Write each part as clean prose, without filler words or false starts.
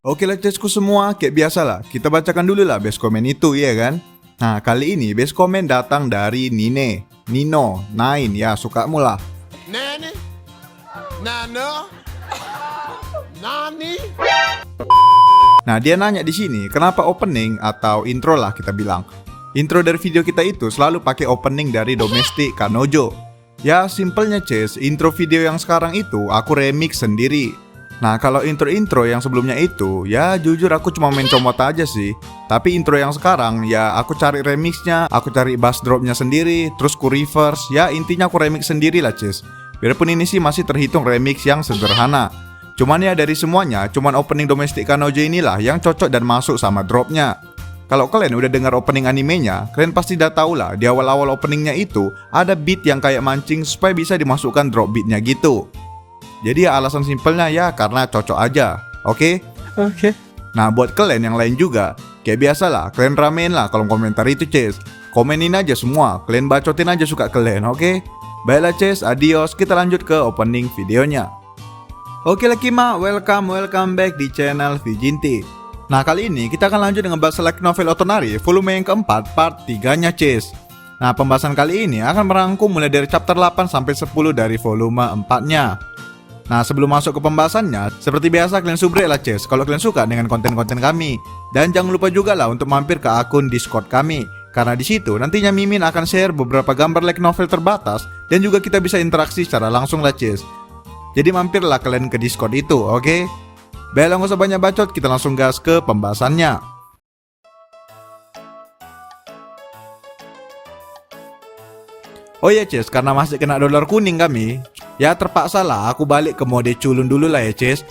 Oke lah cesku semua, kayak biasa lah, kita bacakan dulu lah base komen itu ya kan. Nah kali ini base komen datang dari Nino, Nine ya sukamu lah. Nani? Nano? Nani? Nah dia nanya di sini kenapa opening atau intro lah kita bilang. Intro dari video kita itu selalu pakai opening dari Domestic Kanojo. Ya simpelnya Ces, intro video yang sekarang itu aku remix sendiri. Nah kalau intro-intro yang sebelumnya itu, ya jujur aku cuma main comot aja sih. Tapi intro yang sekarang, ya aku cari remixnya, aku cari bass dropnya sendiri, terus ku reverse, ya intinya aku remix sendiri lah Ces. Biarpun ini sih masih terhitung remix yang sederhana. Cuman ya dari semuanya, cuman opening Domestic Kanojo inilah yang cocok dan masuk sama dropnya. Kalau kalian udah dengar opening animenya, kalian pasti udah tahu lah di awal-awal openingnya itu ada beat yang kayak mancing supaya bisa dimasukkan drop beatnya gitu. Jadi ya alasan simpelnya ya karena cocok aja, oke? Oke. Nah buat kalian yang lain juga, kayak biasa lah, kalian ramein lah kolom komentar itu Ces. Komenin aja semua, kalian bacotin aja suka kalian, oke? Baiklah Ces, adios, kita lanjut ke opening videonya. Oke lah Kima, welcome back di channel Vijinti. Nah kali ini kita akan lanjut dengan bahas light novel Otonari volume yang keempat part 3-nya Ces. Nah pembahasan kali ini akan merangkum mulai dari chapter 8 sampai 10 dari volume 4-nya. Nah sebelum masuk ke pembahasannya, seperti biasa kalian subrek lah Ces kalau kalian suka dengan konten-konten kami. Dan jangan lupa juga lah untuk mampir ke akun Discord kami. Karena di situ nantinya Mimin akan share beberapa gambar light novel terbatas dan juga kita bisa interaksi secara langsung lah Ces. Jadi mampirlah kalian ke Discord itu, oke? Baiklah gak usah banyak bacot, kita langsung gas ke pembahasannya. Oh ya Ces, karena masih kena dolar kuning kami, ya terpaksa lah aku balik ke mode culun dulu lah ya Ces.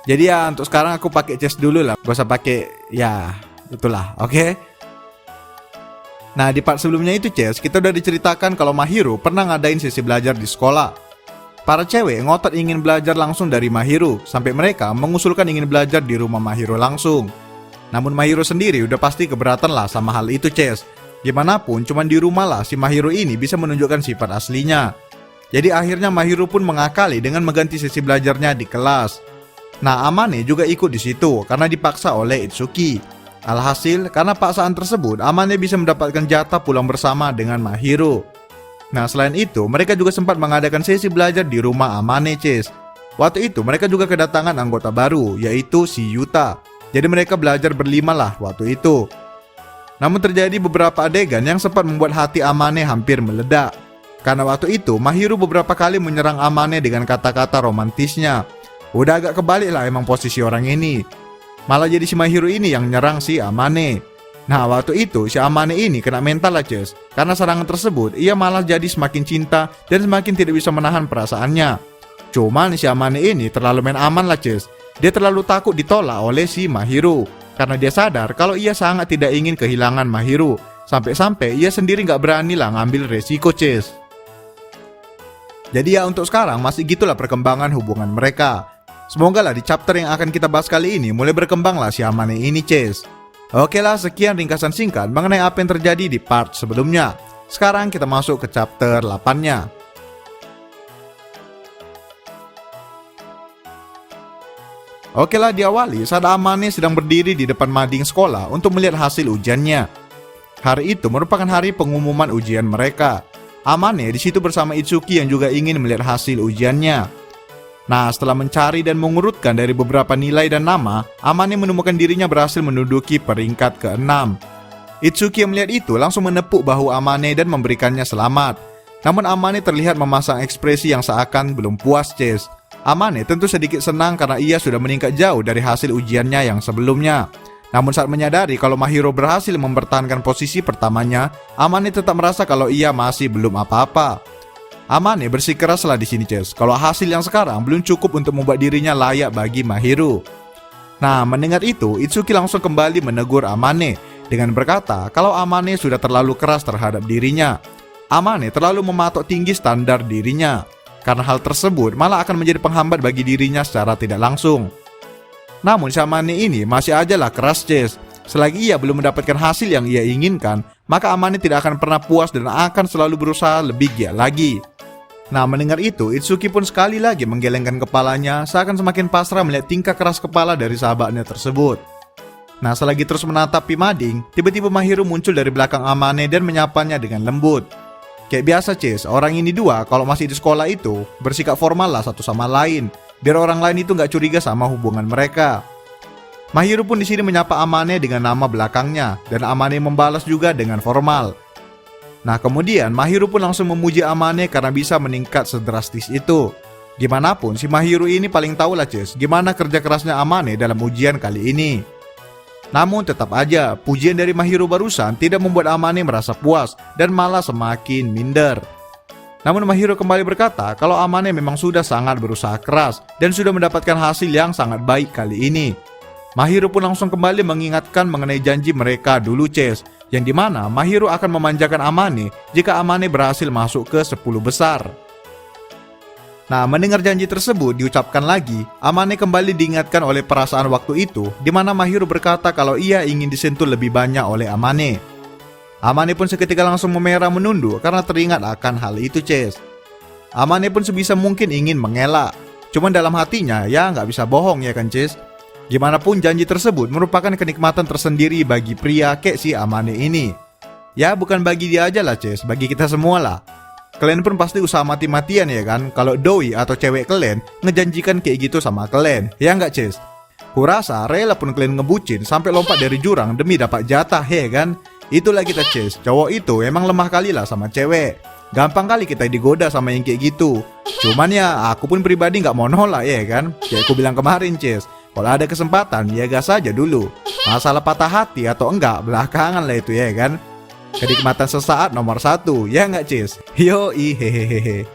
Jadi ya untuk sekarang aku pakai Ces dulu lah, gak usah pakai ya itulah, oke? Nah di part sebelumnya itu Ces, kita udah diceritakan kalau Mahiro pernah ngadain sesi belajar di sekolah. Para cewek ngotot ingin belajar langsung dari Mahiro, sampai mereka mengusulkan ingin belajar di rumah Mahiro langsung. Namun Mahiro sendiri udah pasti keberatan lah sama hal itu Ces. Gimana pun cuman di rumah lah si Mahiro ini bisa menunjukkan sifat aslinya. Jadi akhirnya Mahiro pun mengakali dengan mengganti sesi belajarnya di kelas. Nah Amane juga ikut di situ karena dipaksa oleh Itsuki. Alhasil karena paksaan tersebut Amane bisa mendapatkan jatah pulang bersama dengan Mahiro. Nah selain itu mereka juga sempat mengadakan sesi belajar di rumah Amane Ces. Waktu itu mereka juga kedatangan anggota baru yaitu si Yuta. Jadi mereka belajar berlima lah waktu itu. Namun terjadi beberapa adegan yang sempat membuat hati Amane hampir meledak. Karena waktu itu Mahiro beberapa kali menyerang Amane dengan kata-kata romantisnya. Udah agak kebalik lah emang posisi orang ini. Malah jadi si Mahiro ini yang nyerang si Amane. Nah waktu itu si Amane ini kena mental lah Ces. Karena serangan tersebut ia malah jadi semakin cinta dan semakin tidak bisa menahan perasaannya. Cuman si Amane ini terlalu main aman lah Ces. Dia terlalu takut ditolak oleh si Mahiro. Karena dia sadar kalau ia sangat tidak ingin kehilangan Mahiro. Sampai-sampai ia sendiri gak berani lah ngambil resiko Ces. Jadi ya untuk sekarang masih gitulah perkembangan hubungan mereka. Semoga lah di chapter yang akan kita bahas kali ini mulai berkembang lah si Amane ini Ces. Oke lah sekian ringkasan singkat mengenai apa yang terjadi di part sebelumnya. Sekarang kita masuk ke chapter 8-nya. Oke lah diawali saat Amane sedang berdiri di depan mading sekolah untuk melihat hasil ujiannya. Hari itu merupakan hari pengumuman ujian mereka. Amane di situ bersama Itsuki yang juga ingin melihat hasil ujiannya. Nah setelah mencari dan mengurutkan dari beberapa nilai dan nama, Amane menemukan dirinya berhasil menduduki peringkat ke-6. Itsuki yang melihat itu langsung menepuk bahu Amane dan memberikannya selamat. Namun Amane terlihat memasang ekspresi yang seakan belum puas Ces. Amane tentu sedikit senang karena ia sudah meningkat jauh dari hasil ujiannya yang sebelumnya. Namun saat menyadari kalau Mahiro berhasil mempertahankan posisi pertamanya, Amane tetap merasa kalau ia masih belum apa-apa. Amane bersikeras lah di sini Ces, kalau hasil yang sekarang belum cukup untuk membuat dirinya layak bagi Mahiro. Nah mendengar itu, Itsuki langsung kembali menegur Amane dengan berkata kalau Amane sudah terlalu keras terhadap dirinya. Amane terlalu mematok tinggi standar dirinya. Karena hal tersebut malah akan menjadi penghambat bagi dirinya secara tidak langsung. Namun si Amane ini masih aja lah keras Ces. Selagi ia belum mendapatkan hasil yang ia inginkan, maka Amane tidak akan pernah puas dan akan selalu berusaha lebih giat lagi. Nah, mendengar itu, Itsuki pun sekali lagi menggelengkan kepalanya, seakan semakin pasrah melihat tingkah keras kepala dari sahabatnya tersebut. Nah, selagi terus menatap Pimading, tiba-tiba Mahiro muncul dari belakang Amane dan menyapanya dengan lembut. Kayak biasa, Cis, orang ini dua kalau masih di sekolah itu bersikap formal lah satu sama lain, biar orang lain itu nggak curiga sama hubungan mereka. Mahiro pun di sini menyapa Amane dengan nama belakangnya, dan Amane membalas juga dengan formal. Nah, kemudian Mahiro pun langsung memuji Amane karena bisa meningkat sedrastis itu. Gimana pun, si Mahiro ini paling tahu lah, Cis, gimana kerja kerasnya Amane dalam ujian kali ini. Namun tetap aja, pujian dari Mahiro barusan tidak membuat Amane merasa puas dan malah semakin minder. Namun Mahiro kembali berkata kalau Amane memang sudah sangat berusaha keras dan sudah mendapatkan hasil yang sangat baik kali ini. Mahiro pun langsung kembali mengingatkan mengenai janji mereka dulu, Cis, yang dimana Mahiro akan memanjakan Amane jika Amane berhasil masuk ke 10 besar. Nah, mendengar janji tersebut diucapkan lagi, Amane kembali diingatkan oleh perasaan waktu itu, di mana Mahiro berkata kalau ia ingin disentuh lebih banyak oleh Amane. Amane pun seketika langsung memerah menunduk karena teringat akan hal itu, Cis. Amane pun sebisa mungkin ingin mengelak, cuman dalam hatinya ya nggak bisa bohong ya kan, Cis. Gimana pun janji tersebut merupakan kenikmatan tersendiri bagi pria kayak si Amane ini. Ya bukan bagi dia aja lah, Cis, bagi kita semua lah. Kalian pun pasti usaha mati-matian ya kan kalau doi atau cewek kalian ngejanjikan kayak gitu sama kalian, ya nggak, Cis? Kurasa rela pun kalian ngebucin sampai lompat dari jurang demi dapat jatah, ya kan? Itulah kita, Cis, cowok itu emang lemah kali lah sama cewek. Gampang kali kita digoda sama yang kayak gitu. Cuman ya aku pun pribadi nggak mau nolak ya kan. Kayak aku bilang kemarin, Cis, kalau ada kesempatan ya gas aja dulu. Masalah patah hati atau enggak belakangan lah itu ya kan. Kenikmatan sesaat nomor 1, ya nggak, Cis? Yoi, hehehe.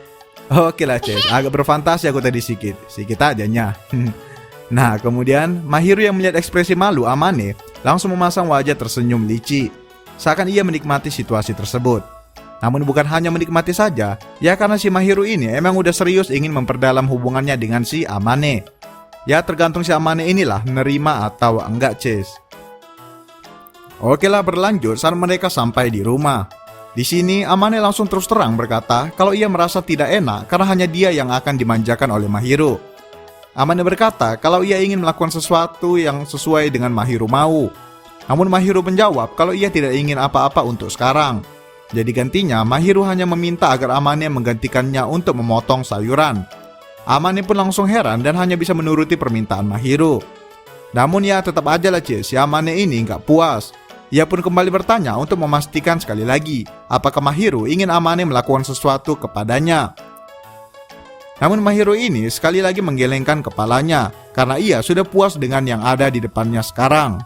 Oke lah, Cis, agak berfantasi aku tadi sedikit aja nya. Nah, kemudian Mahiro yang melihat ekspresi malu Amane langsung memasang wajah tersenyum licik, seakan ia menikmati situasi tersebut. Namun bukan hanya menikmati saja, ya karena si Mahiro ini emang udah serius ingin memperdalam hubungannya dengan si Amane. Ya tergantung si Amane inilah menerima atau enggak, Cis. Oke lah, berlanjut saat mereka sampai di rumah. Di sini Amane langsung terus terang berkata kalau ia merasa tidak enak karena hanya dia yang akan dimanjakan oleh Mahiro. Amane berkata kalau ia ingin melakukan sesuatu yang sesuai dengan Mahiro mau. Namun Mahiro menjawab kalau ia tidak ingin apa-apa untuk sekarang. Jadi gantinya Mahiro hanya meminta agar Amane menggantikannya untuk memotong sayuran. Amane pun langsung heran dan hanya bisa menuruti permintaan Mahiro. Namun ya tetap aja lah, Cis, si Amane ini nggak puas. Ia pun kembali bertanya untuk memastikan sekali lagi apakah Mahiro ingin Amane melakukan sesuatu kepadanya. Namun Mahiro ini sekali lagi menggelengkan kepalanya karena ia sudah puas dengan yang ada di depannya sekarang.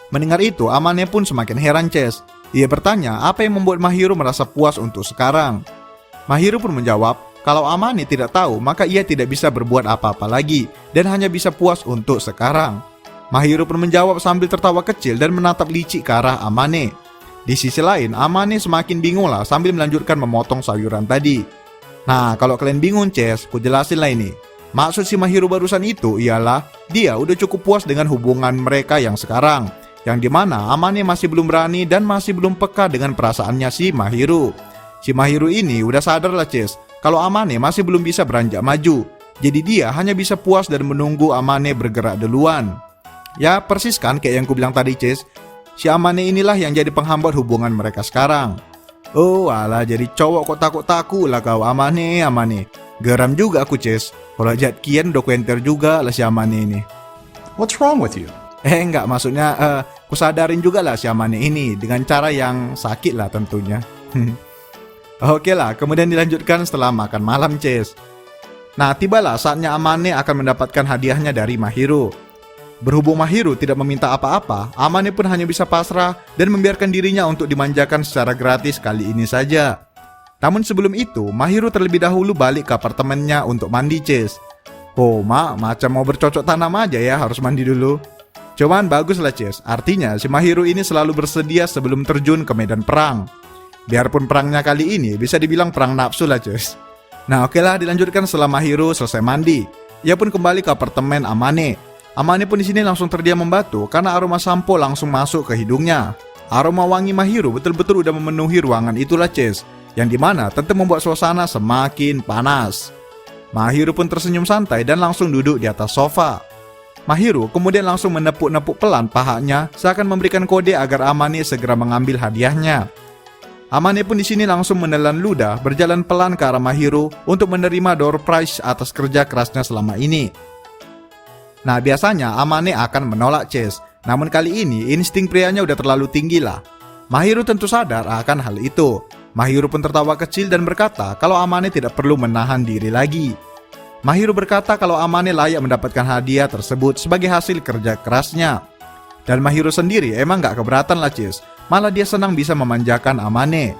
Mendengar itu, Amane pun semakin heran, Cis. Ia bertanya apa yang membuat Mahiro merasa puas untuk sekarang. Mahiro pun menjawab kalau Amane tidak tahu maka ia tidak bisa berbuat apa-apa lagi dan hanya bisa puas untuk sekarang. Mahiro pun menjawab sambil tertawa kecil dan menatap licik ke arah Amane. Di sisi lain, Amane semakin bingung lah sambil melanjutkan memotong sayuran tadi. Nah, kalau kalian bingung, Cis, ku jelasin lah ini. Maksud si Mahiro barusan itu ialah dia udah cukup puas dengan hubungan mereka yang sekarang, yang dimana Amane masih belum berani dan masih belum peka dengan perasaannya si Mahiro. Si Mahiro ini udah sadar lah, Cis, kalau Amane masih belum bisa beranjak maju. Jadi dia hanya bisa puas dan menunggu Amane bergerak duluan. Ya persis kan kayak yang ku bilang tadi, Cis. Si Amane inilah yang jadi penghambat hubungan mereka sekarang. Oh alah, jadi cowok kok takut-takut lah kau, Amane. Geram juga aku, Cis. Kalau jat kian dokumenter juga lah si Amane ini. What's wrong with you? Enggak, maksudnya ku sadarin juga lah si Amane ini dengan cara yang sakit lah tentunya. Oke lah, kemudian dilanjutkan setelah makan malam, Cis. Nah, tibalah saatnya Amane akan mendapatkan hadiahnya dari Mahiro. Berhubung Mahiro tidak meminta apa-apa, Amane pun hanya bisa pasrah dan membiarkan dirinya untuk dimanjakan secara gratis kali ini saja. Namun sebelum itu, Mahiro terlebih dahulu balik ke apartemennya untuk mandi, Cis. Oh, macam mau bercocok tanam aja ya, harus mandi dulu. Cuman bagus lah, Cis, artinya si Mahiro ini selalu bersedia sebelum terjun ke medan perang. Biarpun perangnya kali ini bisa dibilang perang nafsu lah, Cis. Nah oke lah, dilanjutkan setelah Mahiro selesai mandi. Ia pun kembali ke apartemen Amane. Amane pun di sini langsung terdiam membatu karena aroma sampo langsung masuk ke hidungnya. Aroma wangi Mahiro betul-betul udah memenuhi ruangan itulah, Cis. yang dimana tentu membuat suasana semakin panas. Mahiru pun tersenyum santai dan langsung duduk di atas sofa. Mahiru kemudian langsung menepuk-nepuk pelan pahanya seakan memberikan kode agar Amane segera mengambil hadiahnya. Amane pun di sini langsung menelan ludah berjalan pelan ke arah Mahiru untuk menerima door prize atas kerja kerasnya selama ini. Nah, biasanya Amane akan menolak Chase, namun kali ini insting prianya udah terlalu tinggi lah. Mahiru tentu sadar akan hal itu. Mahiru pun tertawa kecil dan berkata kalau Amane tidak perlu menahan diri lagi. Mahiru berkata kalau Amane layak mendapatkan hadiah tersebut sebagai hasil kerja kerasnya. Dan Mahiru sendiri emang gak keberatan lah Chase, malah dia senang bisa memanjakan Amane.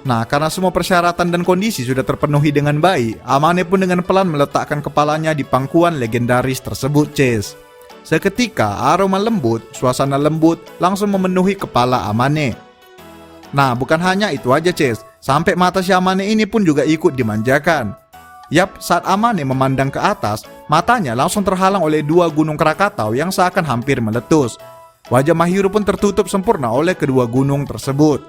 Nah, karena semua persyaratan dan kondisi sudah terpenuhi dengan baik, Amane pun dengan pelan meletakkan kepalanya di pangkuan legendaris tersebut Chase. Seketika aroma lembut, suasana lembut langsung memenuhi kepala Amane. Nah, bukan hanya itu aja Chase, sampai mata si Amane ini pun juga ikut dimanjakan. Yap, saat Amane memandang ke atas, matanya langsung terhalang oleh dua gunung Krakatau yang seakan hampir meletus. Wajah Mahiru pun tertutup sempurna oleh kedua gunung tersebut.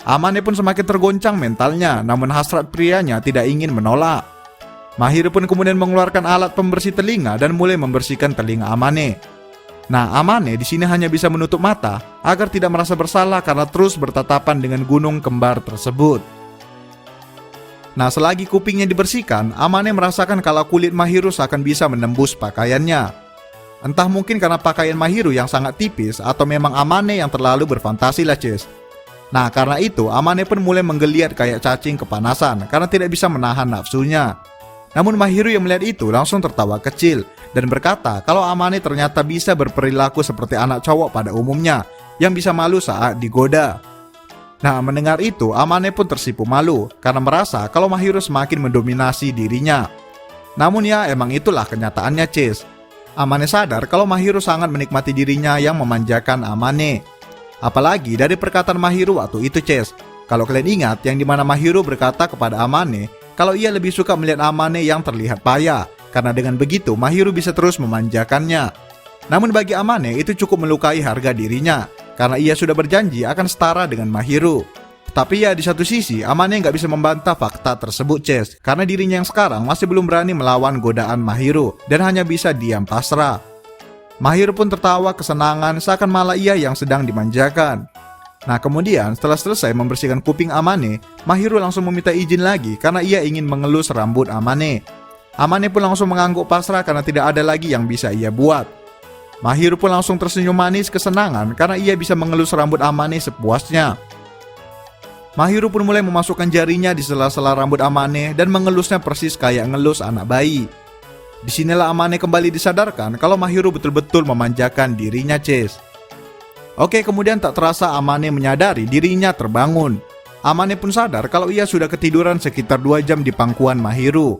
Amane pun semakin tergoncang mentalnya, namun hasrat prianya tidak ingin menolak. Mahiru pun kemudian mengeluarkan alat pembersih telinga dan mulai membersihkan telinga Amane. Nah, Amane di sini hanya bisa menutup mata agar tidak merasa bersalah karena terus bertatapan dengan gunung kembar tersebut. Nah, selagi kupingnya dibersihkan, Amane merasakan kalau kulit Mahiru seakan bisa menembus pakaiannya. Entah mungkin karena pakaian Mahiru yang sangat tipis atau memang Amane yang terlalu berfantasi lah Chase. Nah, karena itu Amane pun mulai menggeliat kayak cacing kepanasan karena tidak bisa menahan nafsunya. Namun Mahiru yang melihat itu langsung tertawa kecil dan berkata kalau Amane ternyata bisa berperilaku seperti anak cowok pada umumnya yang bisa malu saat digoda. Nah, mendengar itu Amane pun tersipu malu karena merasa kalau Mahiru semakin mendominasi dirinya. Namun ya emang itulah kenyataannya Chase. Amane sadar kalau Mahiru sangat menikmati dirinya yang memanjakan Amane. Apalagi dari perkataan Mahiru waktu itu Chase. Kalau kalian ingat yang dimana Mahiru berkata kepada Amane kalau ia lebih suka melihat Amane yang terlihat payah. Karena dengan begitu Mahiru bisa terus memanjakannya. Namun bagi Amane itu cukup melukai harga dirinya. Karena ia sudah berjanji akan setara dengan Mahiru. Tapi ya di satu sisi Amane nggak bisa membantah fakta tersebut Chase. Karena dirinya yang sekarang masih belum berani melawan godaan Mahiru. Dan hanya bisa diam pasrah. Mahiru pun tertawa kesenangan seakan malah ia yang sedang dimanjakan. Nah, kemudian setelah selesai membersihkan kuping Amane, Mahiru langsung meminta izin lagi karena ia ingin mengelus rambut Amane. Amane pun langsung mengangguk pasrah karena tidak ada lagi yang bisa ia buat. Mahiru pun langsung tersenyum manis kesenangan karena ia bisa mengelus rambut Amane sepuasnya. Mahiru pun mulai memasukkan jarinya di sela-sela rambut Amane dan mengelusnya persis kayak ngelus anak bayi. Disinilah Amane kembali disadarkan kalau Mahiru betul-betul memanjakan dirinya Chase. Oke, kemudian tak terasa Amane menyadari dirinya terbangun. Amane pun sadar kalau ia sudah ketiduran sekitar 2 jam di pangkuan Mahiru.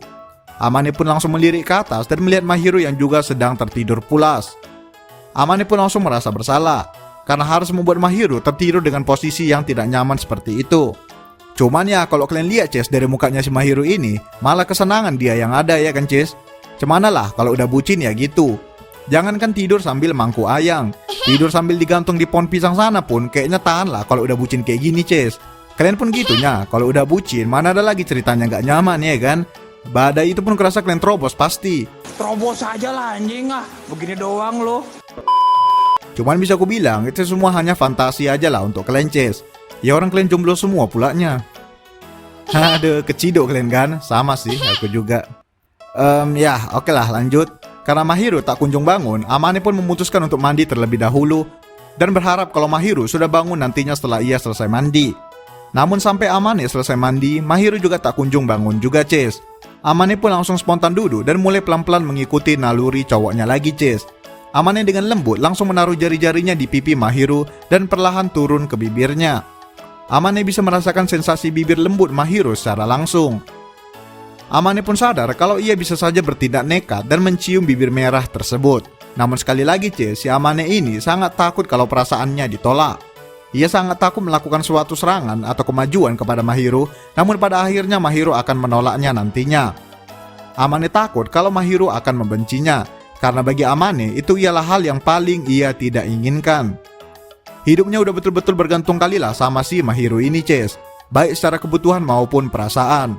Amane pun langsung melirik ke atas dan melihat Mahiru yang juga sedang tertidur pulas. Amane pun langsung merasa bersalah karena harus membuat Mahiru tertidur dengan posisi yang tidak nyaman seperti itu. Cuman ya kalau kalian lihat Chase dari mukanya si Mahiru ini, malah kesenangan dia yang ada ya kan Chase. Cemana lah kalau udah bucin ya gitu. Jangankan tidur sambil mangku ayang, tidur sambil digantung di pohon pisang sana pun kayaknya tahan lah kalau udah bucin kayak gini Chase. Kalian pun gitunya, kalau udah bucin mana ada lagi ceritanya gak nyaman ya kan. Badai itu pun kerasa kalian terobos pasti. Terobos aja lah anjing ah, begini doang loh. Cuman bisa aku bilang itu semua hanya fantasi aja lah untuk kalian Chase. Ya orang kalian jomblo semua pulanya. Aduh, keciduk kalian kan? Sama sih, aku juga. Ya oke lah lanjut. Karena Mahiru tak kunjung bangun, Amane pun memutuskan untuk mandi terlebih dahulu dan berharap kalau Mahiru sudah bangun nantinya setelah ia selesai mandi. Namun sampai Amane selesai mandi, Mahiru juga tak kunjung bangun juga Chase. Amane pun langsung spontan duduk dan mulai pelan-pelan mengikuti naluri cowoknya lagi Chase. Amane dengan lembut langsung menaruh jari-jarinya di pipi Mahiru dan perlahan turun ke bibirnya. Amane bisa merasakan sensasi bibir lembut Mahiru secara langsung. Amane pun sadar kalau ia bisa saja bertindak nekat dan mencium bibir merah tersebut. Namun sekali lagi si Amane ini sangat takut kalau perasaannya ditolak. Ia sangat takut melakukan suatu serangan atau kemajuan kepada Mahiru, namun pada akhirnya Mahiru akan menolaknya nantinya. Amane takut kalau Mahiru akan membencinya, karena bagi Amane itu ialah hal yang paling ia tidak inginkan. Hidupnya udah betul-betul bergantung kalilah sama si Mahiru ini Chase. baik secara kebutuhan maupun perasaan.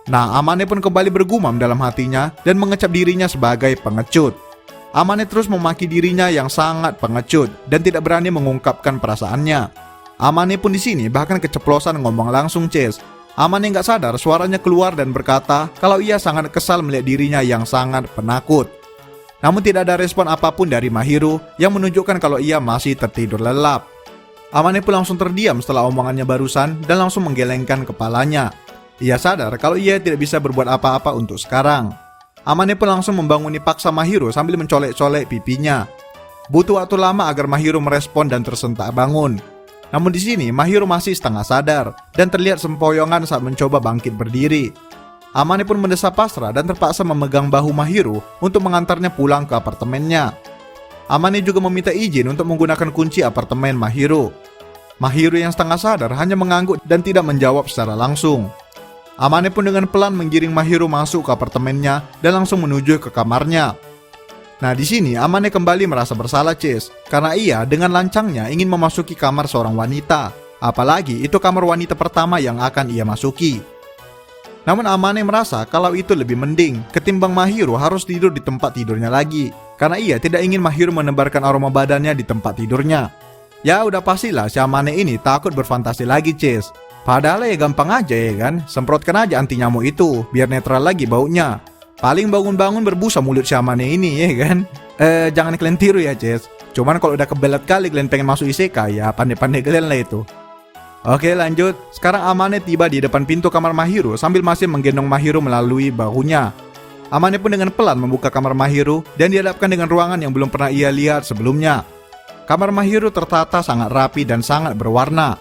Nah, Amane pun kembali bergumam dalam hatinya dan mengecap dirinya sebagai pengecut. Amane terus memaki dirinya yang sangat pengecut dan tidak berani mengungkapkan perasaannya. Amane pun di sini bahkan keceplosan ngomong langsung, Ces. Amane nggak sadar suaranya keluar dan berkata kalau ia sangat kesal melihat dirinya yang sangat penakut. Namun tidak ada respon apapun dari Mahiru yang menunjukkan kalau ia masih tertidur lelap. Amane pun langsung terdiam setelah omongannya barusan dan langsung menggelengkan kepalanya. Ia sadar kalau ia tidak bisa berbuat apa-apa untuk sekarang. Amane pun langsung membanguni paksa Mahiru sambil mencolek-colek pipinya. Butuh waktu lama agar Mahiru merespon dan tersentak bangun. Namun di sini Mahiru masih setengah sadar dan terlihat sempoyongan saat mencoba bangkit berdiri. Amane pun mendesak pasrah dan terpaksa memegang bahu Mahiru untuk mengantarnya pulang ke apartemennya. Amane juga meminta izin untuk menggunakan kunci apartemen Mahiru. Mahiru yang setengah sadar hanya mengangguk dan tidak menjawab secara langsung. Amane pun dengan pelan menggiring Mahiru masuk ke apartemennya dan langsung menuju ke kamarnya. Nah di sini Amane kembali merasa bersalah, Ces, karena ia dengan lancangnya ingin memasuki kamar seorang wanita. Apalagi itu kamar wanita pertama yang akan ia masuki. Namun Amane merasa kalau itu lebih mending ketimbang Mahiru harus tidur di tempat tidurnya lagi, karena ia tidak ingin Mahiru menebarkan aroma badannya di tempat tidurnya. Ya udah pastilah si Amane ini takut berfantasi lagi, Ces. Padahal ya gampang aja ya kan, semprotkan aja anti nyamuk itu biar netral lagi baunya. Paling bangun-bangun berbusa mulut si Amane ini ya kan. Jangan kalian tiru ya, Ces. Cuman kalau udah kebelet kali kalian pengen masuk isekai ya pandai-pandai kalian lah itu. Oke lanjut, sekarang Amane tiba di depan pintu kamar Mahiru sambil masih menggendong Mahiru melalui bahunya. Amane pun dengan pelan membuka kamar Mahiru dan dihadapkan dengan ruangan yang belum pernah ia lihat sebelumnya. Kamar Mahiru tertata sangat rapi dan sangat berwarna.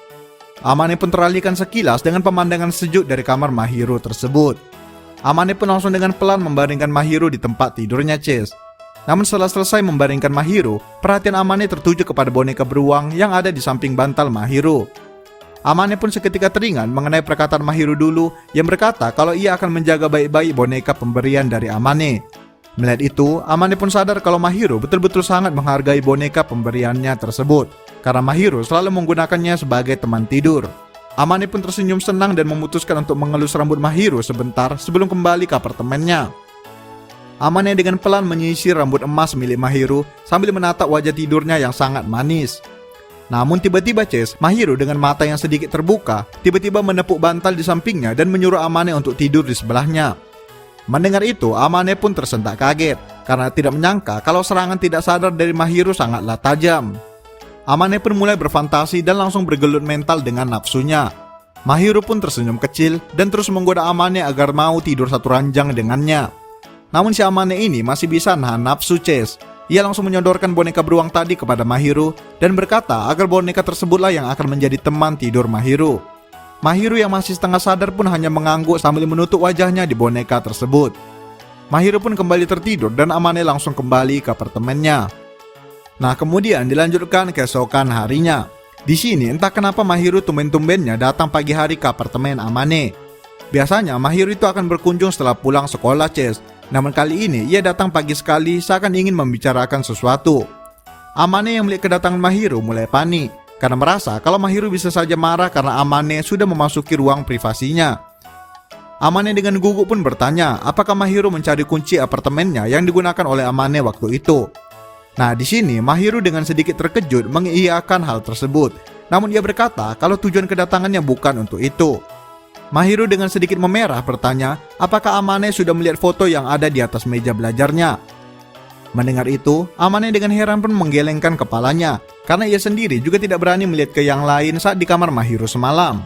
Amane pun teralihkan sekilas dengan pemandangan sejuk dari kamar Mahiru tersebut. Amane pun langsung dengan pelan membaringkan Mahiru di tempat tidurnya, Ces. Namun setelah selesai membaringkan Mahiru, perhatian Amane tertuju kepada boneka beruang yang ada di samping bantal Mahiru. Amane pun seketika teringat mengenai perkataan Mahiru dulu yang berkata kalau ia akan menjaga baik-baik boneka pemberian dari Amane. Melihat itu, Amane pun sadar kalau Mahiru betul-betul sangat menghargai boneka pemberiannya tersebut, karena Mahiru selalu menggunakannya sebagai teman tidur. Amane pun tersenyum senang dan memutuskan untuk mengelus rambut Mahiru sebentar sebelum kembali ke apartemennya. Amane dengan pelan menyisir rambut emas milik Mahiru sambil menatap wajah tidurnya yang sangat manis. Namun tiba-tiba, Ces, Mahiru dengan mata yang sedikit terbuka tiba-tiba menepuk bantal di sampingnya dan menyuruh Amane untuk tidur di sebelahnya. Mendengar itu, Amane pun tersentak kaget karena tidak menyangka kalau serangan tidak sadar dari Mahiru sangatlah tajam. Amane pun mulai berfantasi dan langsung bergelut mental dengan nafsunya. Mahiru pun tersenyum kecil dan terus menggoda Amane agar mau tidur satu ranjang dengannya. Namun si Amane ini masih bisa nahan nafsu, Ces. Ia langsung menyodorkan boneka beruang tadi kepada Mahiru dan berkata agar boneka tersebutlah yang akan menjadi teman tidur Mahiru. Mahiru yang masih setengah sadar pun hanya mengangguk sambil menutup wajahnya di boneka tersebut. Mahiru pun kembali tertidur dan Amane langsung kembali ke apartemennya. Nah kemudian dilanjutkan keesokan harinya. Di sini entah kenapa Mahiru tumben-tumbennya datang pagi hari ke apartemen Amane. Biasanya Mahiru itu akan berkunjung setelah pulang sekolah, Ces. Namun kali ini ia datang pagi sekali seakan ingin membicarakan sesuatu. Amane yang melihat kedatangan Mahiru mulai panik karena merasa kalau Mahiru bisa saja marah karena Amane sudah memasuki ruang privasinya. Amane dengan gugup pun bertanya apakah Mahiru mencari kunci apartemennya yang digunakan oleh Amane waktu itu. Nah di sini Mahiru dengan sedikit terkejut mengiyakan hal tersebut. Namun ia berkata kalau tujuan kedatangannya bukan untuk itu. Mahiru dengan sedikit memerah bertanya apakah Amane sudah melihat foto yang ada di atas meja belajarnya. Mendengar itu, Amane dengan heran pun menggelengkan kepalanya karena ia sendiri juga tidak berani melihat ke yang lain saat di kamar Mahiru semalam.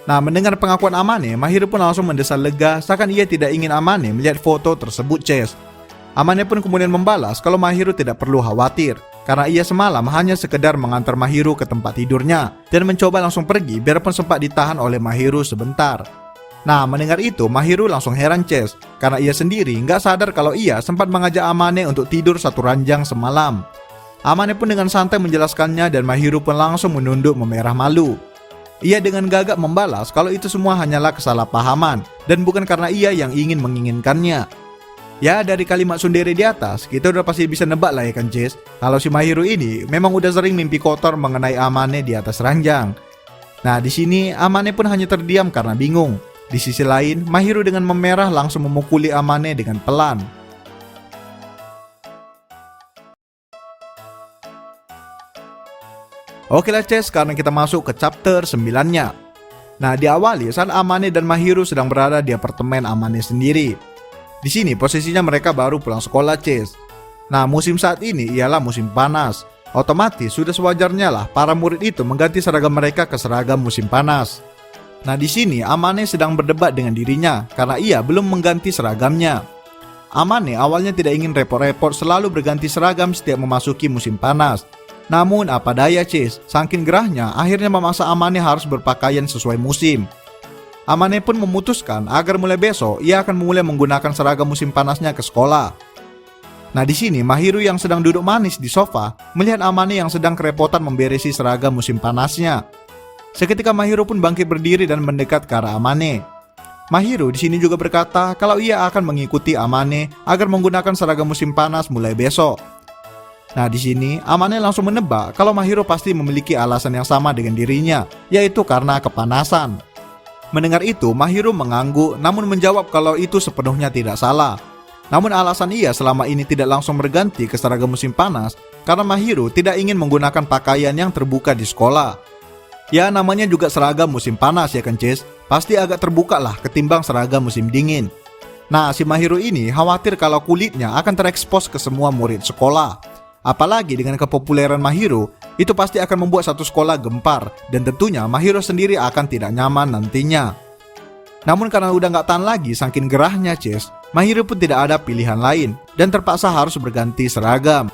Nah, mendengar pengakuan Amane, Mahiru pun langsung mendesah lega seakan ia tidak ingin Amane melihat foto tersebut, Ces. Amane pun kemudian membalas kalau Mahiru tidak perlu khawatir karena ia semalam hanya sekedar mengantar Mahiru ke tempat tidurnya dan mencoba langsung pergi biarpun sempat ditahan oleh Mahiru sebentar. Nah mendengar itu Mahiru langsung heran, Ces, karena ia sendiri nggak sadar kalau ia sempat mengajak Amane untuk tidur satu ranjang semalam. Amane pun dengan santai menjelaskannya dan Mahiru pun langsung menunduk memerah malu. Ia dengan gagap membalas kalau itu semua hanyalah kesalahpahaman dan bukan karena ia yang ingin menginginkannya. Ya dari kalimat sundere di atas kita udah pasti bisa nebak lah ya kan, Ces, kalau si Mahiru ini memang udah sering mimpi kotor mengenai Amane di atas ranjang. Nah, di sini Amane pun hanya terdiam karena bingung. Di sisi lain, Mahiru dengan memerah langsung memukuli Amane dengan pelan. Oke lah Ces, sekarang kita masuk ke chapter 9-nya. Nah, diawali saat Amane dan Mahiru sedang berada di apartemen Amane sendiri. Di sini posisinya mereka baru pulang sekolah, Ces. Nah, musim saat ini ialah musim panas. Otomatis sudah sewajarnya lah para murid itu mengganti seragam mereka ke seragam musim panas. Nah, di sini Amane sedang berdebat dengan dirinya karena ia belum mengganti seragamnya. Amane awalnya tidak ingin repot-repot selalu berganti seragam setiap memasuki musim panas. Namun apa daya, Ces, saking gerahnya akhirnya memaksa Amane harus berpakaian sesuai musim. Amane pun memutuskan agar mulai besok ia akan mulai menggunakan seragam musim panasnya ke sekolah. Nah, di sini Mahiru yang sedang duduk manis di sofa melihat Amane yang sedang kerepotan memberesi seragam musim panasnya. Seketika Mahiru pun bangkit berdiri dan mendekat ke arah Amane. Mahiru di sini juga berkata kalau ia akan mengikuti Amane agar menggunakan seragam musim panas mulai besok. Nah, di sini Amane langsung menebak kalau Mahiru pasti memiliki alasan yang sama dengan dirinya, yaitu karena kepanasan. Mendengar itu, Mahiru mengangguk namun menjawab kalau itu sepenuhnya tidak salah. Namun alasan ia selama ini tidak langsung berganti ke seragam musim panas karena Mahiru tidak ingin menggunakan pakaian yang terbuka di sekolah. Ya, namanya juga seragam musim panas ya kan, Ces? Pasti agak terbuka lah ketimbang seragam musim dingin. Nah, si Mahiru ini khawatir kalau kulitnya akan terekspos ke semua murid sekolah. Apalagi dengan kepopuleran Mahiru, itu pasti akan membuat satu sekolah gempar dan tentunya Mahiru sendiri akan tidak nyaman nantinya. Namun karena udah gak tahan lagi saking gerahnya, Ces, Mahiru pun tidak ada pilihan lain dan terpaksa harus berganti seragam.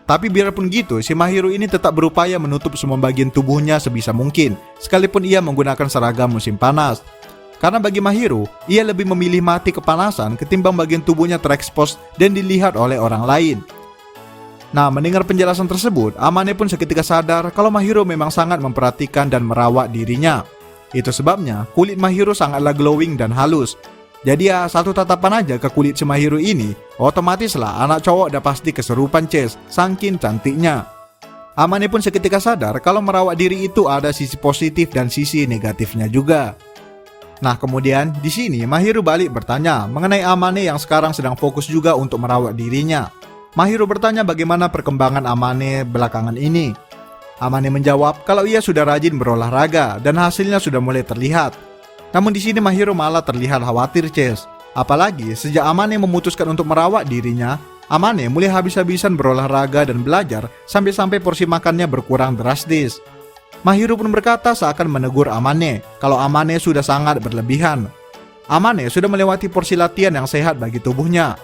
Tapi biarpun gitu, si Mahiru ini tetap berupaya menutup semua bagian tubuhnya sebisa mungkin, sekalipun ia menggunakan seragam musim panas. Karena bagi Mahiru, ia lebih memilih mati kepanasan ketimbang bagian tubuhnya terekspos dan dilihat oleh orang lain. Nah, mendengar penjelasan tersebut, Amane pun seketika sadar kalau Mahiru memang sangat memperhatikan dan merawat dirinya. Itu sebabnya kulit Mahiru sangatlah glowing dan halus. Jadi ya, satu tatapan aja ke kulit si Mahiru ini, otomatis lah anak cowok udah pasti keserupan, Ces, saking cantiknya. Amane pun seketika sadar kalau merawat diri itu ada sisi positif dan sisi negatifnya juga. Nah, kemudian di sini Mahiru balik bertanya mengenai Amane yang sekarang sedang fokus juga untuk merawat dirinya. Mahiru bertanya bagaimana perkembangan Amane belakangan ini. Amane menjawab kalau ia sudah rajin berolahraga dan hasilnya sudah mulai terlihat. Namun di sini Mahiru malah terlihat khawatir, Ces. Apalagi sejak Amane memutuskan untuk merawat dirinya, Amane mulai habis-habisan berolahraga dan belajar sampai-sampai porsi makannya berkurang drastis. Mahiru pun berkata seakan menegur Amane kalau Amane sudah sangat berlebihan. Amane sudah melewati porsi latihan yang sehat bagi tubuhnya.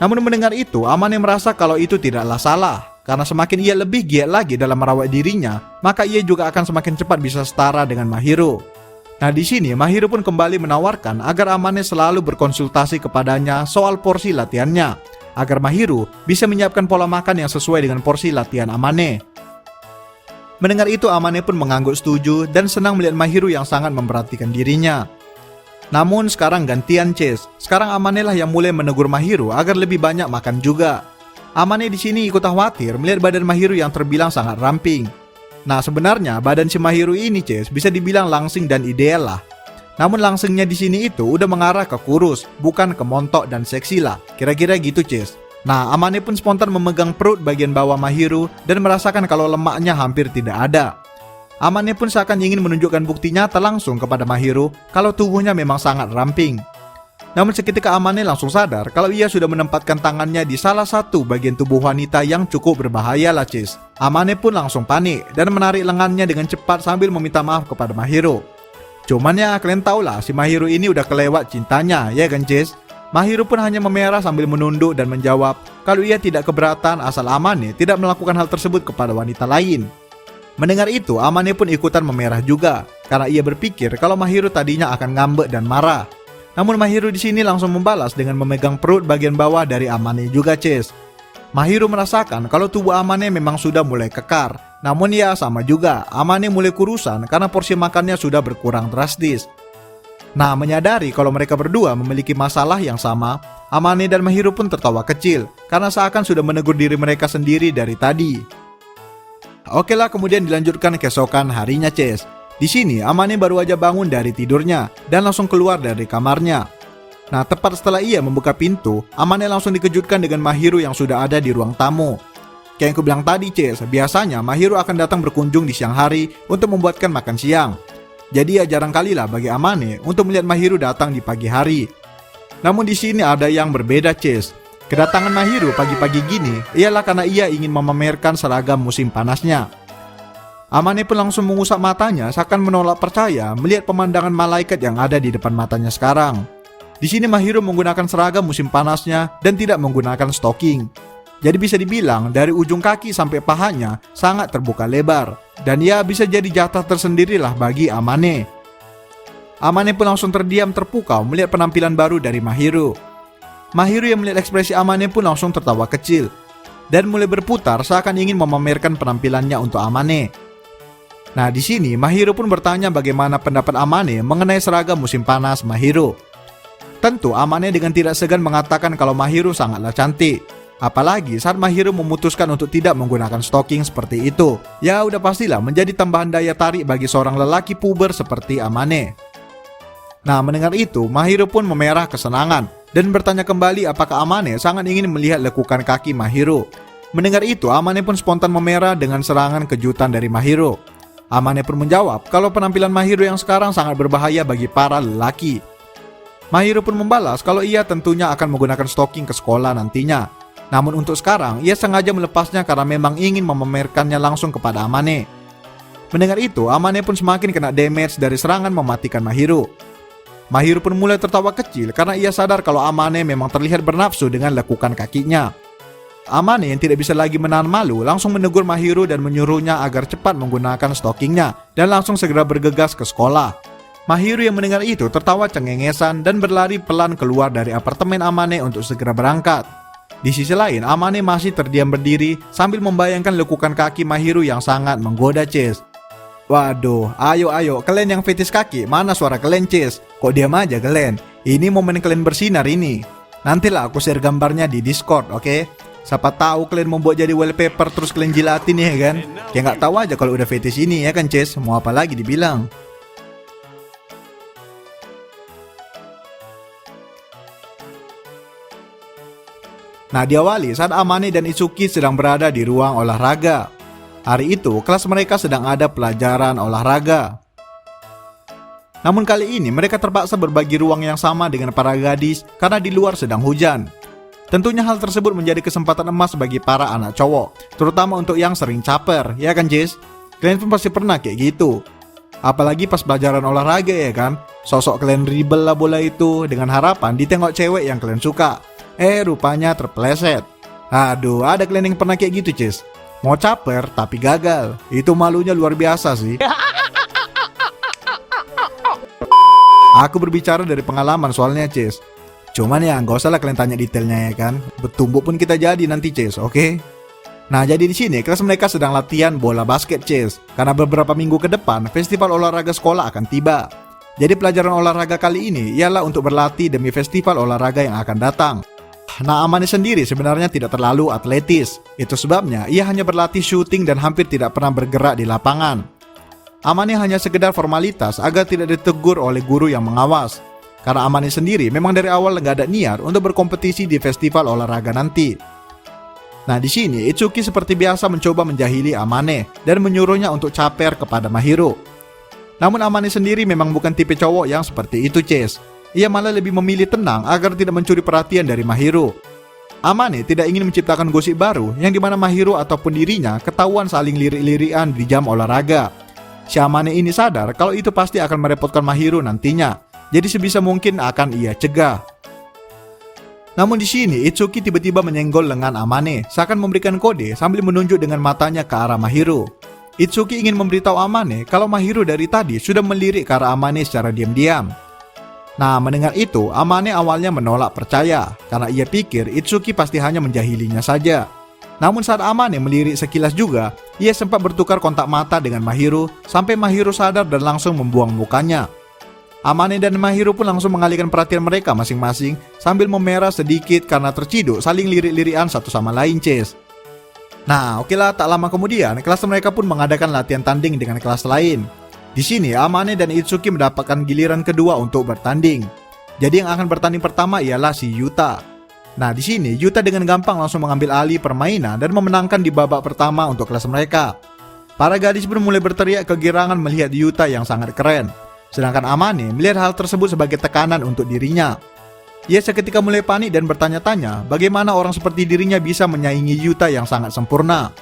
Namun mendengar itu, Amane merasa kalau itu tidaklah salah, karena semakin ia lebih giat lagi dalam merawat dirinya, maka ia juga akan semakin cepat bisa setara dengan Mahiru. Nah, di sini Mahiru pun kembali menawarkan agar Amane selalu berkonsultasi kepadanya soal porsi latihannya, agar Mahiru bisa menyiapkan pola makan yang sesuai dengan porsi latihan Amane. Mendengar itu, Amane pun mengangguk setuju dan senang melihat Mahiru yang sangat memperhatikan dirinya. Namun sekarang gantian, Ces. Sekarang Amane lah yang mulai menegur Mahiru agar lebih banyak makan juga. Amane di sini ikut khawatir melihat badan Mahiru yang terbilang sangat ramping. Nah, sebenarnya badan si Mahiru ini, Ces, bisa dibilang langsing dan ideal lah. Namun langsingnya di sini itu udah mengarah ke kurus, bukan ke montok dan seksi lah. Kira-kira gitu, Ces. Nah, Amane pun spontan memegang perut bagian bawah Mahiru dan merasakan kalau lemaknya hampir tidak ada. Amane pun seakan ingin menunjukkan bukti nyata langsung kepada Mahiru kalau tubuhnya memang sangat ramping. Namun seketika Amane langsung sadar kalau ia sudah menempatkan tangannya di salah satu bagian tubuh wanita yang cukup berbahaya lah, Cis. Amane pun langsung panik dan menarik lengannya dengan cepat sambil meminta maaf kepada Mahiru. Cuman ya kalian tau lah si Mahiru ini udah kelewat cintanya, ya kan, Cis? Mahiru pun hanya memerah sambil menunduk dan menjawab kalau ia tidak keberatan asal Amane tidak melakukan hal tersebut kepada wanita lain. Mendengar itu, Amane pun ikutan memerah juga karena ia berpikir kalau Mahiru tadinya akan ngambek dan marah. Namun Mahiru di sini langsung membalas dengan memegang perut bagian bawah dari Amane juga, Cis. Mahiru merasakan kalau tubuh Amane memang sudah mulai kekar. Namun ya sama juga, Amane mulai kurusan karena porsi makannya sudah berkurang drastis. Nah, menyadari kalau mereka berdua memiliki masalah yang sama, Amane dan Mahiru pun tertawa kecil karena seakan sudah menegur diri mereka sendiri dari tadi. Oke lah, kemudian dilanjutkan keesokan harinya, Ces. Di sini Amane baru aja bangun dari tidurnya dan langsung keluar dari kamarnya. Nah, tepat setelah ia membuka pintu, Amane langsung dikejutkan dengan Mahiru yang sudah ada di ruang tamu. Kayak yang aku bilang tadi, Ces, biasanya Mahiru akan datang berkunjung di siang hari untuk membuatkan makan siang. Jadi ya jarang kali lah bagi Amane untuk melihat Mahiru datang di pagi hari. Namun di sini ada yang berbeda, Ces. Kedatangan Mahiru pagi-pagi gini ialah karena ia ingin memamerkan seragam musim panasnya. Amane pun langsung mengusap matanya seakan menolak percaya melihat pemandangan malaikat yang ada di depan matanya sekarang. Di sini Mahiru menggunakan seragam musim panasnya dan tidak menggunakan stocking. Jadi bisa dibilang dari ujung kaki sampai pahanya sangat terbuka lebar. Dan ia bisa jadi jatah tersendirilah bagi Amane. Amane pun langsung terdiam terpukau melihat penampilan baru dari Mahiru. Mahiru yang melihat ekspresi Amane pun langsung tertawa kecil. Dan mulai berputar seakan ingin memamerkan penampilannya untuk Amane. Nah, di sini Mahiru pun bertanya bagaimana pendapat Amane mengenai seragam musim panas Mahiru. Tentu Amane dengan tidak segan mengatakan kalau Mahiru sangatlah cantik. Apalagi saat Mahiru memutuskan untuk tidak menggunakan stocking seperti itu. Ya udah pastilah menjadi tambahan daya tarik bagi seorang lelaki puber seperti Amane. Nah, mendengar itu Mahiru pun memerah kesenangan dan bertanya kembali apakah Amane sangat ingin melihat lekukan kaki Mahiru. Mendengar itu Amane pun spontan memerah dengan serangan kejutan dari Mahiru. Amane pun menjawab kalau penampilan Mahiru yang sekarang sangat berbahaya bagi para lelaki. Mahiru pun membalas kalau ia tentunya akan menggunakan stocking ke sekolah nantinya. Namun untuk sekarang, ia sengaja melepasnya karena memang ingin memamerkannya langsung kepada Amane. Mendengar itu, Amane pun semakin kena damage dari serangan mematikan Mahiru. Mahiru pun mulai tertawa kecil karena ia sadar kalau Amane memang terlihat bernafsu dengan lekukan kakinya. Amane yang tidak bisa lagi menahan malu langsung menegur Mahiru dan menyuruhnya agar cepat menggunakan stockingnya dan langsung segera bergegas ke sekolah. Mahiru yang mendengar itu tertawa cengengesan dan berlari pelan keluar dari apartemen Amane untuk segera berangkat. Di sisi lain, Amane masih terdiam berdiri sambil membayangkan lekukan kaki Mahiru yang sangat menggoda, Ces. Waduh, ayo kalian yang fetis kaki, mana suara kalian, Ces? Kok diam aja kalian? Ini momen kalian bersinar ini. Nantilah aku share gambarnya di Discord, oke? Siapa tahu kalian membuat jadi wallpaper terus kalian jilatin ya kan? Kayak nggak tahu aja kalau udah fetis ini ya kan, Ces? Mau apa lagi dibilang? Nah, diawali saat Amane dan Itsuki sedang berada di ruang olahraga. Hari itu, kelas mereka sedang ada pelajaran olahraga. Namun kali ini mereka terpaksa berbagi ruang yang sama dengan para gadis karena di luar sedang hujan. Tentunya hal tersebut menjadi kesempatan emas bagi para anak cowok, terutama untuk yang sering caper, ya kan, Jess? Kalian pun pasti pernah kayak gitu. Apalagi pas pelajaran olahraga ya kan, sosok kalian dribble lah bola itu dengan harapan ditengok cewek yang kalian suka. Rupanya terpeleset. Aduh, ada kalian yang pernah kayak gitu, Cis? Mau caper tapi gagal. Itu malunya luar biasa sih. Aku berbicara dari pengalaman soalnya, Cis. Cuman ya nggak usah lah kalian tanya detailnya ya kan. Bertumbuk pun kita jadi nanti, Cis, oke? Nah, jadi di sini kelas mereka sedang latihan bola basket, Cis. Karena beberapa minggu ke depan festival olahraga sekolah akan tiba. Jadi pelajaran olahraga kali ini ialah untuk berlatih demi festival olahraga yang akan datang. Nah, Amane sendiri sebenarnya tidak terlalu atletis. Itu sebabnya ia hanya berlatih syuting dan hampir tidak pernah bergerak di lapangan. Amane hanya sekedar formalitas agar tidak ditegur oleh guru yang mengawas. Karena Amane sendiri memang dari awal nggak ada niat untuk berkompetisi di festival olahraga nanti. Nah, di sini Itsuki seperti biasa mencoba menjahili Amane dan menyuruhnya untuk caper kepada Mahiru. Namun Amane sendiri memang bukan tipe cowok yang seperti itu, Ces. Ia malah lebih memilih tenang agar tidak mencuri perhatian dari Mahiru. Amane tidak ingin menciptakan gosip baru yang dimana Mahiru ataupun dirinya ketahuan saling lirik-lirikan di jam olahraga. Si Amane ini sadar kalau itu pasti akan merepotkan Mahiru nantinya. Jadi sebisa mungkin akan ia cegah. Namun di sini Itsuki tiba-tiba menyenggol lengan Amane seakan memberikan kode sambil menunjuk dengan matanya ke arah Mahiru. Itsuki ingin memberitahu Amane kalau Mahiru dari tadi sudah melirik ke arah Amane secara diam-diam. Nah, mendengar itu, Amane awalnya menolak percaya karena ia pikir Itsuki pasti hanya menjahilinya saja. Namun saat Amane melirik sekilas juga, ia sempat bertukar kontak mata dengan Mahiru sampai Mahiru sadar dan langsung membuang mukanya. Amane dan Mahiru pun langsung mengalihkan perhatian mereka masing-masing sambil memerah sedikit karena terciduk saling lirik-lirikan satu sama lain, Ces. Nah, okelah, tak lama kemudian kelas mereka pun mengadakan latihan tanding dengan kelas lain. Di sini Amane dan Itsuki mendapatkan giliran kedua untuk bertanding. Jadi yang akan bertanding pertama ialah si Yuta. Nah di sini Yuta dengan gampang langsung mengambil alih permainan dan memenangkan di babak pertama untuk kelas mereka. Para gadis pun mulai berteriak kegirangan melihat Yuta yang sangat keren. Sedangkan Amane melihat hal tersebut sebagai tekanan untuk dirinya. Ia seketika mulai panik dan bertanya-tanya bagaimana orang seperti dirinya bisa menyaingi Yuta yang sangat sempurna.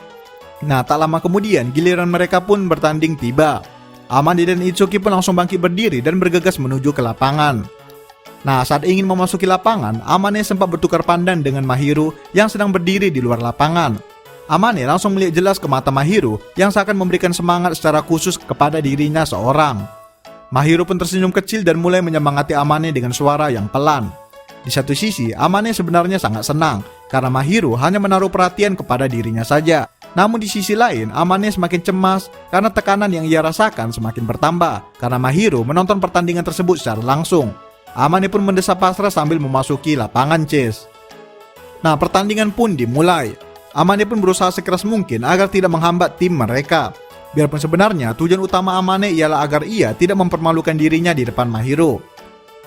Nah tak lama kemudian giliran mereka pun bertanding tiba. Amane dan Itsuki pun langsung bangkit berdiri dan bergegas menuju ke lapangan. Nah saat ingin memasuki lapangan, Amane sempat bertukar pandang dengan Mahiru yang sedang berdiri di luar lapangan. Amane langsung melihat jelas ke mata Mahiru yang seakan memberikan semangat secara khusus kepada dirinya seorang. Mahiru pun tersenyum kecil dan mulai menyemangati Amane dengan suara yang pelan. Di satu sisi, Amane sebenarnya sangat senang karena Mahiru hanya menaruh perhatian kepada dirinya saja. Namun di sisi lain, Amane semakin cemas karena tekanan yang ia rasakan semakin bertambah karena Mahiru menonton pertandingan tersebut secara langsung. Amane pun mendesah pasrah sambil memasuki lapangan chess. Nah, pertandingan pun dimulai. Amane pun berusaha sekeras mungkin agar tidak menghambat tim mereka. Biarpun sebenarnya tujuan utama Amane ialah agar ia tidak mempermalukan dirinya di depan Mahiru.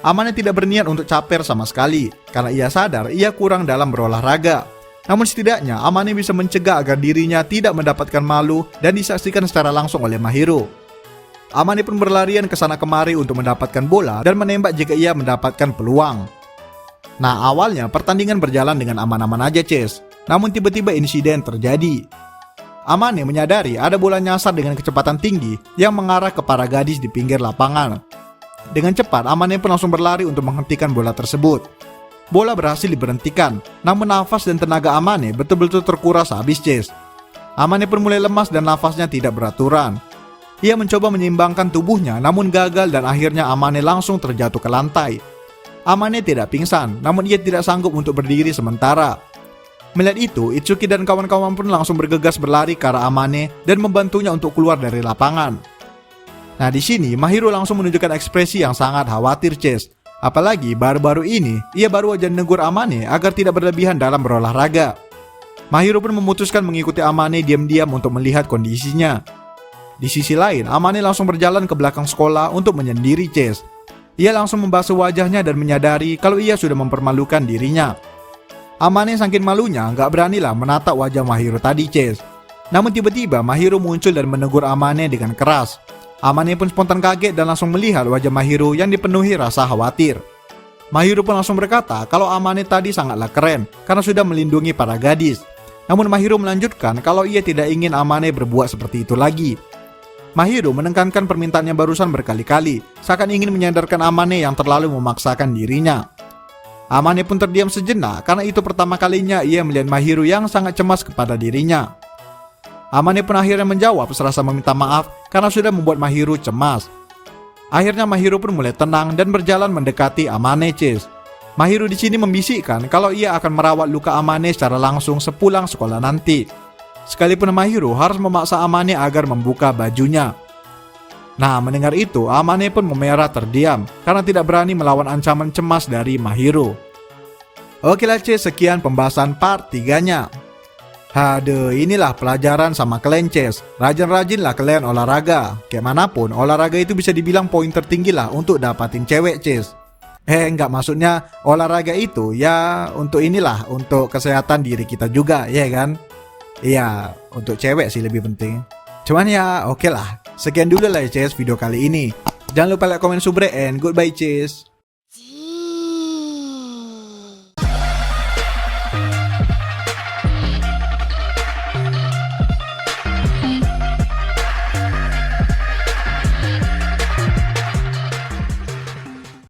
Amane tidak berniat untuk caper sama sekali karena ia sadar ia kurang dalam berolahraga. Namun setidaknya Amane bisa mencegah agar dirinya tidak mendapatkan malu dan disaksikan secara langsung oleh Mahiru. Amane pun berlarian ke sana kemari untuk mendapatkan bola dan menembak jika ia mendapatkan peluang. Nah awalnya pertandingan berjalan dengan aman-aman aja chess. Namun tiba-tiba insiden terjadi. Amane menyadari ada bola nyasar dengan kecepatan tinggi yang mengarah ke para gadis di pinggir lapangan. Dengan cepat Amane pun langsung berlari untuk menghentikan bola tersebut. Bola berhasil diberhentikan, namun nafas dan tenaga Amane betul-betul terkuras habis chess. Amane pun mulai lemas dan nafasnya tidak beraturan. Ia mencoba menyeimbangkan tubuhnya namun gagal dan akhirnya Amane langsung terjatuh ke lantai. Amane tidak pingsan, namun ia tidak sanggup untuk berdiri sementara. Melihat itu, Itsuki dan kawan-kawan pun langsung bergegas berlari ke arah Amane dan membantunya untuk keluar dari lapangan. Nah di sini Mahiru langsung menunjukkan ekspresi yang sangat khawatir chess. Apalagi baru-baru ini ia baru aja negur Amane agar tidak berlebihan dalam berolahraga. Mahiru pun memutuskan mengikuti Amane diam-diam untuk melihat kondisinya. Di sisi lain, Amane langsung berjalan ke belakang sekolah untuk menyendiri chess. Ia langsung membasuh wajahnya dan menyadari kalau ia sudah mempermalukan dirinya. Amane saking malunya nggak beranilah menatap wajah Mahiru tadi chess. Namun tiba-tiba Mahiru muncul dan menegur Amane dengan keras. Amane pun spontan kaget dan langsung melihat wajah Mahiru yang dipenuhi rasa khawatir. Mahiru pun langsung berkata kalau Amane tadi sangatlah keren karena sudah melindungi para gadis. Namun Mahiru melanjutkan kalau ia tidak ingin Amane berbuat seperti itu lagi. Mahiru menekankan permintaannya barusan berkali-kali, seakan ingin menyadarkan Amane yang terlalu memaksakan dirinya. Amane pun terdiam sejenak karena itu pertama kalinya ia melihat Mahiru yang sangat cemas kepada dirinya. Amane pun akhirnya menjawab serasa meminta maaf karena sudah membuat Mahiru cemas. Akhirnya Mahiru pun mulai tenang dan berjalan mendekati Amane chess. Mahiru di sini membisikkan kalau ia akan merawat luka Amane secara langsung sepulang sekolah nanti. Sekalipun Mahiru harus memaksa Amane agar membuka bajunya. Nah mendengar itu Amane pun memerah terdiam karena tidak berani melawan ancaman cemas dari Mahiru. Oke lah chess, sekian pembahasan part 3-nya. Haduh, inilah pelajaran sama kalian chess. Rajin-rajinlah kalian olahraga. Kayak manapun, olahraga itu bisa dibilang poin tertinggi lah untuk dapatin cewek chess. Enggak, maksudnya olahraga itu ya untuk inilah, untuk kesehatan diri kita juga, ya kan? Iya, untuk cewek sih lebih penting. Cuman ya oke lah. Sekian dulu lah ya chess video kali ini. Jangan lupa like, komen, subrek, and goodbye chess.